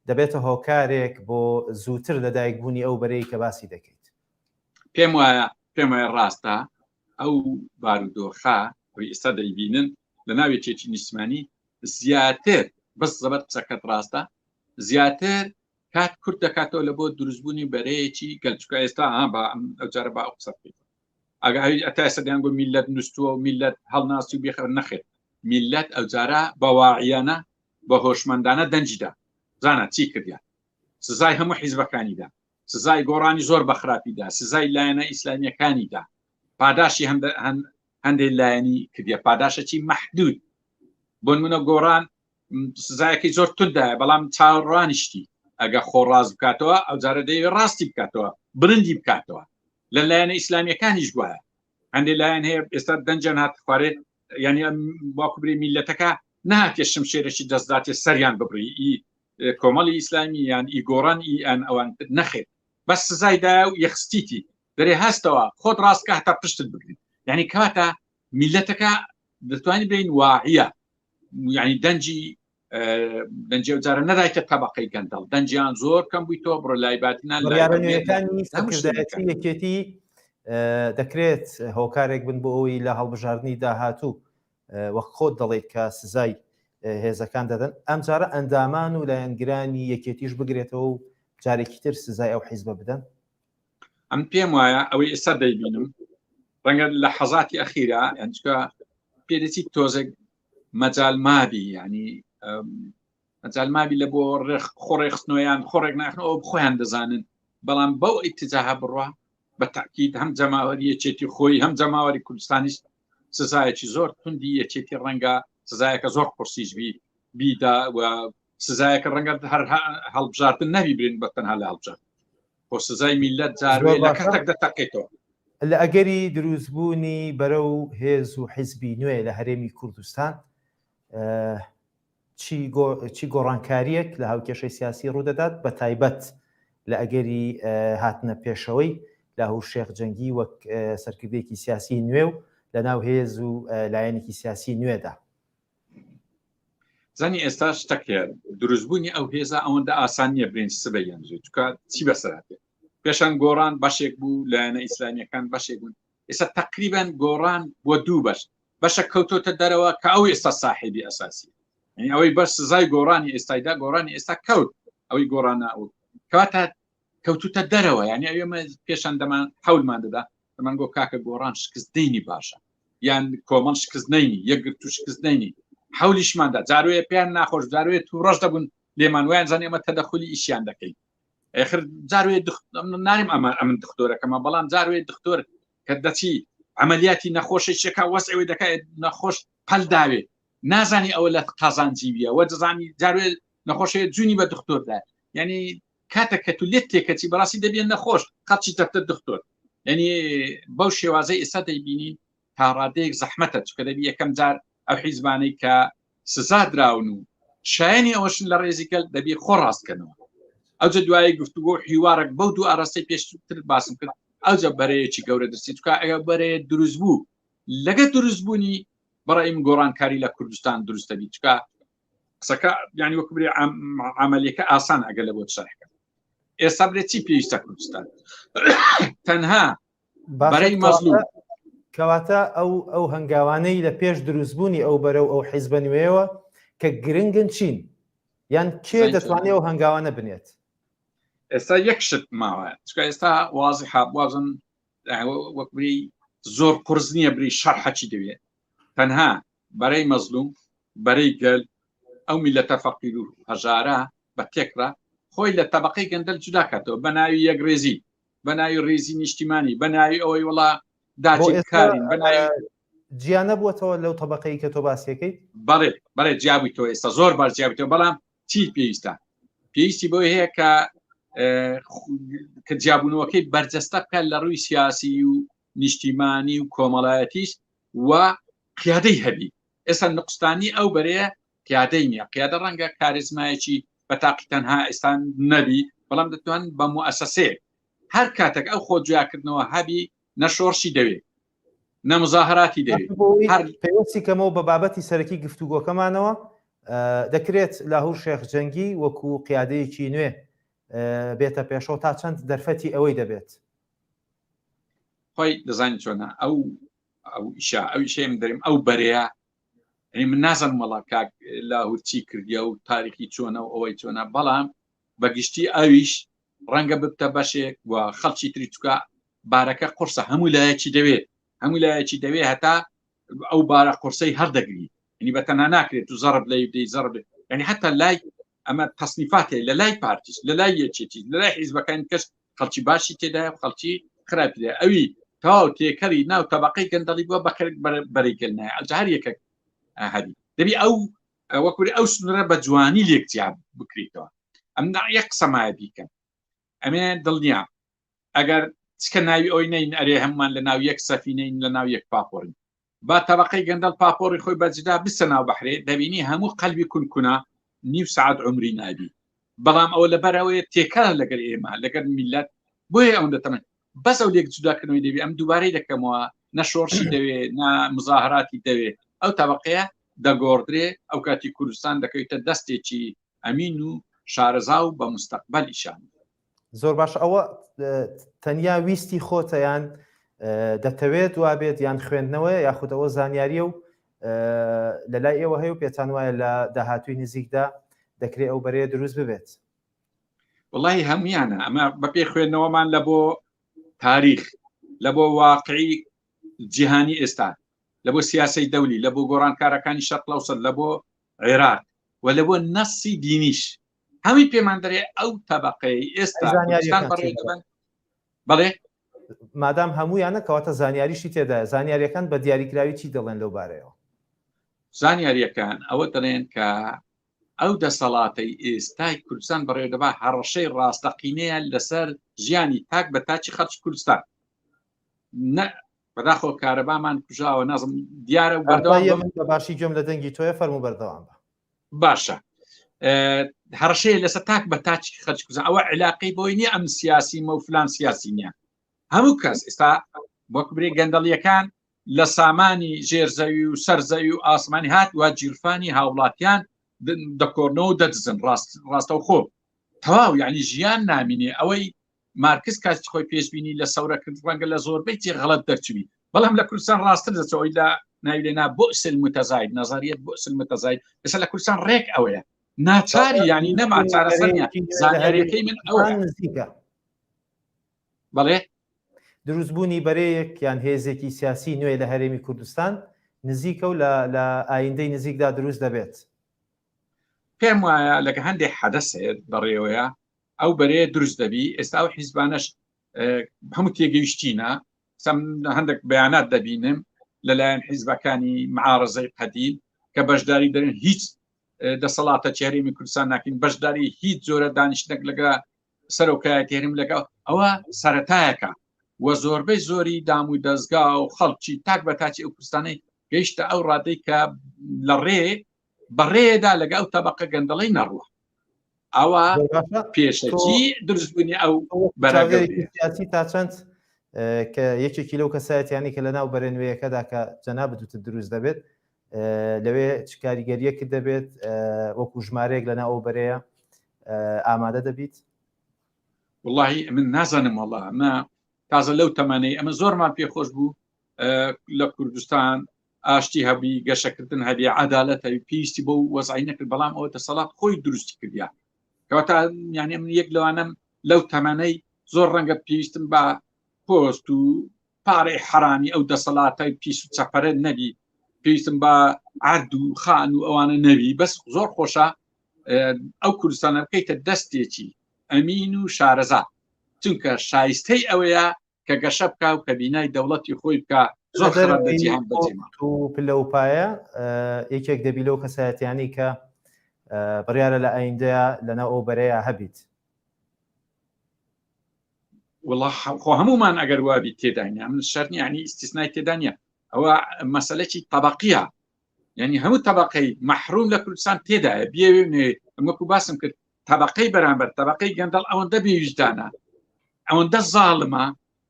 Speaker 1: دەبێتە هۆکارێک بۆ زووتر لەدایکبوونی ئەو بەرەی کە باسی دەکەیت
Speaker 2: پێم وایە ڕاستە ئەو بارودۆخە ئەوی ئێستا دەیبینن لە ناوێکێکی نیسمانی زیاتر بەس زەبەر قسەکەت ڕاستە زیاتر کات کورد دەکاتەوە لە بۆ دروستبوونی بەرەیەکی گەلچکە ئێستا ئەوجارە با قسە بکەیت ئەگەر ئەتا سەدیان گۆ میلەت نووسووە و میلەت هەڵناسی و بێخەر نەخێت میلەت ئەوجارە بەواعیانە بە هۆشمەندانە دەنجیدا زانە چی کردیان سزای هەموو حیزبەکانیدا سزای گۆڕانی زۆر بەخراپیدا سزای لایەنە ئیسلامیەکانیدا پاداشی هەندێک لایەنی کردیە پاداشەکی مەحدود بۆ نمونە گۆڕان سزایەکەی زۆر توندایە بەڵام چاوەڕوانیشتی ئەگە خۆڕاز بکاتەوە ئەوجارە دەیەوێت ڕاستی بکاتەوە برندی بکاتەوە لە لایەنە ئیسلامیەکانیش گوایە هەندێک لایەن هەیە ئێستا دەنجیان هات خوارێت یعنی باکوبری میلەتەکە نهاتێ شمشێرەی دەستداتێ سەریان ببڕی کۆمەڵی ئیسلامی یان ئی گۆڕان ئیان ئەوان نەخێت بەس سزایدا و یەخستیتی دەرێ هەستەوە خۆت ڕاستکە هەتا پشتت بگرین یعنی کاتە میلەتەکە دەتوانین بین واعیە یعنی دەنجی جارە نەدایکە تەبەقەی گەندەڵ دەنجیان زۆر کەم بوویتەوە بڕۆ لای باتینان
Speaker 1: بڕیارەنوێیەکانی سەرکردایەتی یەکێتی دەکرێت هۆکارێک بن بۆ ئەوی لە هەڵبژاردننی داهاتوو وەک خۆت دەڵێت کە سزای هێزەکان دەدەن ئەم جارە ئەندامان و لایەنگرانی یەکێتیش بگرێتەوە و جارێکی تر سزای ئەو حیزبە بدەن
Speaker 2: ئەم پێم وایە ئەوەی ئێستا دەیبینم ڕەنگە لە حەزاتی ئەخیرا یانچکە پێدەچی تۆزێک مەجال مابی ینی مەجال مابی لە بۆ خۆڕێخستنەوەیان خۆڕێک ناخنەوە خۆیان دەزانن بەڵام بەو ئیتجاها بڕوا بە تاکید هەم جەماوەری یەکێتی خۆی هەم جەماوەری کوردستانیش سزایەکی زۆر توندی یەکێتی ڕەنگە سزایەکە زۆر قورسیش بیدا و سزایەکە ڕەنگە هەر هەڵبژاردن نەبی برین بە تەنها لە هەڵبژار بۆ سزای میلەت جاروێ لە کەتێک دەتەقێتەوە
Speaker 1: لە ئەگەری دروستبوونی بەرەو هێز و حیزبی نوێ لە هەرێمی کوردستان چی گۆڕانکاریەک لە هاوکێشەی سیاسی ڕوودەدات بە تایبەت لە ئەگەری هاتنە پێشەوەی لە هەور شێخ جەنگی وەک سەرکردەیەکی سیاسی نوێ و لە ناو هێز و لایەنێکی سیاسی نوێدا
Speaker 2: زانی ئێستا شتەکە دروستبوونی ئەو هێزە ئەوەندە ئاسان نییە برین سبەیان زوو چکە چی بەسەراتێ پێشان گۆڕان بەشێک بوو لایەنە ئیسلامیەکان بەشێک بوون ئێستا تقریبان گۆڕان بۆ دوو بەشە کەوتۆتە دەرەوە کە ئەو ئێستا ساحیبی ئەساسی یعنی ئەوەی بەس سزای گۆڕانی ئێستایدا گۆڕانی ئێستا کەوت ئەوەی گۆڕانە ئەو کەواتە کەوتوتە دەرەوە یعنی ئەوێمە پێشان دەمان حەولمان دەدا دەمان گۆ کاکە گۆڕان شکستدەینی باشە یان کۆمەڵ شکستنەینی یەکگرت و شکستنەینی حولیشماندا جاروێ پێیان ناخۆش جاروێت و ڕۆژ دەبوون لێمان وایان زانانی ئەمە تەدەخلی ئیشیان دەکەین ئەخر جاروێ ناریم ئەمن دکتۆرەکەمە بەڵام جاروێ دکتۆر کە دەچی عملیاتی نەخۆشی شێکا وەسەوەی دەکات نەخۆش پەلداوێ نازانی ئەوە لە قازانجیبیە وە دەزانی جاروێ نەخۆشەیە جوونی بە دکتۆردا یعنی کاتێک کە تو لێت تێکەچی بەڕاستی دەبێن نەخۆش قەچی دەفتە دکتۆر یعنی بەو شێوازەی ئێستا دەیبینین تا ڕادەیەک زەحمەتە چکە دەبی یەکەم جار ئەو حیزبانەی کە سزا دراون و شایانی ئەوەشن لە ڕێزیکەل دەبێت خۆ ڕاستکەنەوە ئەوجە دوایی گفتوگۆ حیوارێک بەو دوو ئاراستەی پێشتر باسم کرد ئەوجە بەرەیەکی گەورە دەستی چکە ئەگە بەرەیە دروست بوو لەگە دروستبوونی بەڕێم گۆڕانکاری لە کوردستان دروستەبی چکە قسەکە یعنی وەکوبرێ عملیەکە ئاسان ئەگە لە بۆ شەرحەکە ئێستا برێت چی پێویستە کوردستان تەنها بەرەی مەزلوم
Speaker 1: کەواتە ئەو هەنگاوانەی لە پێش دروستبوونی ئەو بەرەو ئەو حیزبە نوێیەوە کە گرنگن چین یان کێ دەتوانێت ئەو هەنگاوانە بنێت
Speaker 2: ئێستا یەک شت ماوە چکە ئێستا وازی حابوازن وەکبری زۆر قرس نییە بری شەرحەکی دەوێت تەنها بەرەی مەزلوم بەرەی گەل ئەو میلەتە فەقیر و هەژارە بە تێکرا خۆی لە تەبەقەی گەندەل جودا کاتەوە بە ناوی یەکڕێزی بە ناوی ڕێزی نیشتیمانی بە ناوی ئەوەی وڵا داچکارین
Speaker 1: جیانە بووەتەوە لەو تەبەقەی کە تۆ باسیەکەی
Speaker 2: بەڵێ جیابووی تۆ ئێستا زۆر باش جیابێتەوە بەڵام چی پێویستە پێویستی بۆ هەیە کە جیابوونەوەکەی بەرجەستە بکات لە ڕووی سیاسی و نیشتیمانی و کۆمەڵایەتیش و قیادەی هەبی ئێستا نقستانی ئەو بەرەیە قیادەی نییە قیادە ڕەنگە کاریزمایەکی بە تاقی تەنها ئێستا نەبی بەڵام دەتوان بە موئەسەسەیەک هەر کاتێک ئەو خۆ جیاکردنەوە هەبی نەشۆڕشی دەوێت نەمزاهراتی دەوێت
Speaker 1: پێوەستی کەمەوە بە بابەتی سەرەکی گفتوگۆکەمانەوە دەکرێت لە هەور شێخ جەنگی وەکو قیادەیەکی نوێ بێتە پێشەوە تا چەند دەرفەتی ئەوەی دەبێت
Speaker 2: خۆی دەزانین چۆنە ئەو ئیشەم دەریم ئەو بەرەیە من نازم وڵا کاک لاهور چی کردیە و تاریخی چۆنە و ئەوەی چۆنە بەڵام بەگشتی ئەویش ڕەنگە ببتە بەشێک و خەڵکی تری چکە بارەکە قورسە هەموو لایەکی دەوێت هەموو لایەکی دەوێت هەتا ئەو بارە قورسەی هەردەگری ینی بەتەنها ناکرێت و زەرب لە دەی زەرب ینی حتا لای ئەمە تەصنیفاتێ لە لای پارتیش لە لای یەکێتی لە لای حیزبەکانی کەس خەڵکی باشی تێدایە و خەڵکی خراپێ ئەوی تاو تێکەری ناو تەبەقەی گەندەڵی بووە بەرەیگەلنایە ئەجار یەکە هەری دەبی ئەو وەکوری ئەو سنوورە بە جوانی لێکتیاب بکریتەوە ئەم یەک قسەمایە بیکەن ئەمێ دڵنیا ئەگەر چکە ناوی ئەوی نین ئەرێ هەممان لە ناو یەک سەفینەین لە ناو یەک پاپۆرن با تەبەقەی گەندەڵ پاپۆڕی خۆی بەجدا بستە ناو بەحرێ دەبینی هەموو قەلبی کونکونا نیو سعات عمری نابی بەڵام ئەوە لەبەرەوەی تێکە لەگەر ئێمە لەگەر میلەت بۆیە ئەوەندە تەمەن بەس ئەو لێک جوداکردنەوەی دەبی ئەم دووبارەی دەکەمەوە نە شۆڕشی دەوێت نە مزاهراتی دەوێت ئەو تەبەقەیە دەگۆڕدرێ ئەو کاتی کوردستان دەکەوێتە دەستێکی ئەمین و شارەزا و بە مستەقبەلیشان
Speaker 1: زۆر باش ئەوە تەنیا ویستی خۆتەیان دەتەوێت وابێت یان خوێندنەوە یاخود ئەوە زانیاریە و لە لای ئێوە هەیە و پێتان وایە لە داهاتووی نزیکدا دەکرێت ئەو بەرەیە دروست ببێت
Speaker 2: وڵی هەمویانە ئەمە بەپێ خوێندنەوەمان لە بۆ تاریخ لە بۆ واقعی جیهانی ئێستا لە بۆ سیاسی دەولی لە بۆ گۆڕانکارەکانی شەرق لەوسەد لە بۆ عێراق و لە بۆ نەسی دینیش هەمی پێمان دەرێ ئەو تەبەقەی ئێستا بەڵێ
Speaker 1: مادام هەمویانە کەواتە زانیاریشی تێدایە زانیاریەکان بە دیاریکراوی چی دەڵێن لەو بارەیەوە
Speaker 2: زانیاریەکان ئەوە دەڵێن کە ئەو دەسەڵاتەی ئێستای کوردستان بەڕێوەدەبا هەڕەشەی ڕاستەقینەیە لەسەر ژیانی تاک بە تاچی خەڵکی کوردستان بەداخۆ کارەبامان کوژاوە نازم دیارە
Speaker 1: بە باشی گوێم لە دەنگی تۆیە فەرموو بەردەوام بە
Speaker 2: باشە هەڕەشەیە لەسەر تاک بە تاچی خەڵکی کوردستان ئەوە علاقەی بۆی نیە ئەم سیاسی مە و فلان سیاسی نییە هەموو کەس ئێستا وەکو برێ گەندەڵیەکان لە سامانی ژێرزەوی و سەرزەوی و ئاسمانی هات و جیرفانی هاوڵاتیان دەکۆرنەوە و دەدزن ڕاستە و خۆ تەواو یعنی ژیان نامینێ ئەوەی مارکس کاتی خۆی پێشبینی لە سەورەکرد ڕەنگە لە زۆربەی تێ غەڵەت دەرچوی بەڵام لە کوردستان ڕاستتر دەچەوەی لە ناوی لێنا بؤس المتزاید نظریەت بؤس المتزاید لەسەر لە کوردستان ڕێک ئەوەیە ناچاری ینی نەما چارەسەر زانیاریەکەی من ئەوە بەڵێ
Speaker 1: دروستبوونی بەرەیەک یان هێزێکی سیاسی نوێ لە هەرێمی کوردستان نزیکە و لە ئایندەی نزیکدا دروست دەبێت
Speaker 2: پێم وایە لەگە هەندێک حەدەسێت بەڕێوەیە ئەو بەرەیە دروست دەبی ئێستا ئەو حیزبانەش هەموو تێگەیشتینە هەندێک بەیانات دەبینم لەلایەن حیزبەکانی معارەزەی قەدیم کە بەشداری دەرن هیچ دەسەڵاتە هەرێمی کوردستان ناکەین بەشداری هیچ جۆرە دانیشتێک لەگە سەرۆکایەتی هەرێم لەگە ئەوە سەرەتایەکە و زۆربەی زۆری دام و دەستگا و خەڵکی تاک بە تاچی ئەو کوردستانەی گەیشتە ئەو ڕادەی کە لە ڕێ بەڕێدا لەگە ئەو تەبەقە گەندەڵی نەڕوە ئەوە پێشەکی دروستبوونی ئەو
Speaker 1: بەرەگەسی تا چەند کە یەکێکی لەو کەسایەتیانی کە لە ناو بەرە نوێیەکەدا کە جەناب دوتر دروست دەبێت لەوێ چ کاریگەریەکت دەبێت وەکو ژمارەیەک لە ناو ئەو بەرەیە ئامادە دەبیت
Speaker 2: واللهی من نازانم وڵا ئەمە تازە لەو تەمانەی ئەمە زۆرمان پێخۆش بوو لە کوردستان ئاشتی هەبی گەشەکردن هەبی عەدالەت هەبی پێویستی بۆ وەزعی نەکرد بەڵام ئەوە دەسەڵات خۆی دروستی کردیا کەواتە یعنی من یەک لەوانم لەو تەمانەی زۆر ڕەنگە پێویستم بە پۆست و پارەی حرامی ئەو دەسەڵاتای پیس و چەپەرە نەبی پێویستم بە عەرد و خان و ئەوانە نەبی بەس زۆر خۆشە ئەو کوردستانە بکەیتە دەستێکی ئەمین و شارەزا چونکە شایستەی ئەوەیە کە گەشە بکە و کە بینای دەوڵەتی خۆی بکە زۆر خراپەتیان بەجێما
Speaker 1: و پلەپایە یەکێک دەبی لەو کەسایەتیانی کە بڕیارە لە ئایندەیە لەناو ئەو بەرەیە هەبیت
Speaker 2: والله خۆ هەمومان ئەگەر وابی تێدانیا من شەرنی ینی ئیستیسنای تێدانە ئەوە مەسەلەی تەبەقیە یعنی هەموو تەبەقەی مەحروم لە کوردستان تێدایە بێوێنێ ئەمەکو باسم کرد تەبەقەی بەرامبەر تەبەقەی گەندەڵ ئەوەندە بێویژدانە ئەوەندە زاڵمە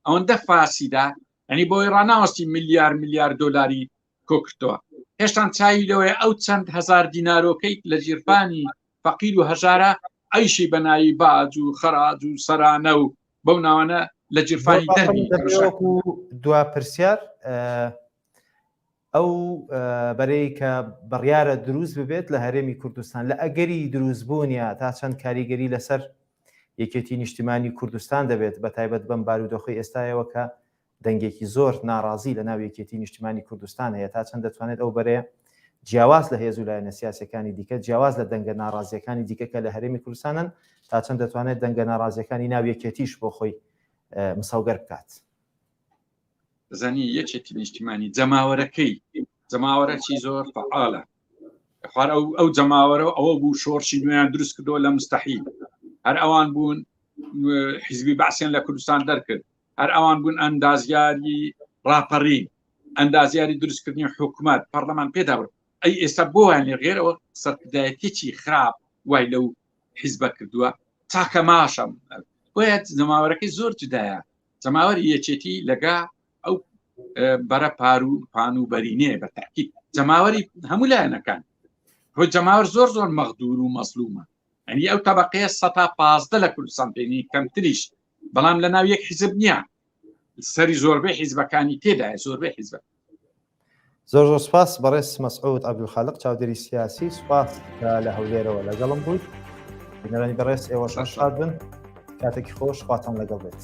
Speaker 2: ئەوەندە فاسیدا ینی بۆی ڕناوەستی میلیارد دۆلاری کۆکردەوە هێشتان چاوی لەوەیە ئەو چەند هەزار دینارۆکەی لە جیرفانی فەقیر و هەژارە ئەیشی بەناوی باج و خەراج و سەرانە و بەو ناوانە لە جیرفانی دەرمی
Speaker 1: دوا پرسیار ئەو بەرەی کە بڕیارە دروست ببێت لە هەرێمی کوردستان لە ئەگەری دروستبوونیە تا چەند کاریگەری لەسەر یەکێتی نیشتیمانی کوردستان دەبێت بە تایبەت بەم بارودۆخی ئێستایەوە کە دەنگێکی زۆر ناڕازی لە ناو یەکێتی نیشتیمانی کوردستان هەیە تا چەند دەتوانێت ئەو بەرەیە جیاواز لە هێز و لایەنە سیاسەکانی دیکە جیاواز لە دەنگە ناڕازیەکانی دیکەکە لە هەرێمی کوردستانن تا چەند دەتوانێت دەنگە ناڕازیەکانی ناو یەکێتیش بۆ خۆی مساوگەر بکات.
Speaker 2: زانی یەکێتی نیشتیمانی جەماوەرەکەی جەماوەرەکی زۆر فعالە خوار ئەو جەماوەرە ئەوە بوو شۆڕشی نوێیان دروست کردەوە لە مستەحیل هەر ئەوان بوون حیزبی بەعسیان لە کوردستان دەرکرد هەر ئەوان بوون ئەندازیاری ڕاپەڕی ئەندازیاری دروستکردنی حکوومەت پەرلەمان پێدا بڕ ئەی ئێستا بۆیان لێ غێرەوە سەرکردایەتێکی خراپ وای لەو حیزبە کردووە چاکە ماشەم بۆیە جەماوەرەکەی زۆر جودایە جەماوەری یەکێتی لەگا ئەو بەرە پان و بەرینێ بە تاکید جەماوەری هەموو لایەنەکان هۆ جەماوەر زۆر زۆر مەغدور و مەزلومە ئەنی ئەو تەبەقەیە 15 لە کوردستان پێنی کەمتریش بەڵام لە ناو یەک حیزب نییە سەری زۆربەی حیزبەکانی تێدایە زۆربەی حیزبە
Speaker 1: زۆر زۆر سپاس بەڕێز مەسعود عەبدولخالق چاودێری سیاسی سپاس لە هەولێرەوە لەگەڵم بوویت بینەرانی بەڕێز ئێوەش شاد بن کاتێکی خۆش خواتان لەگەڵ بێت.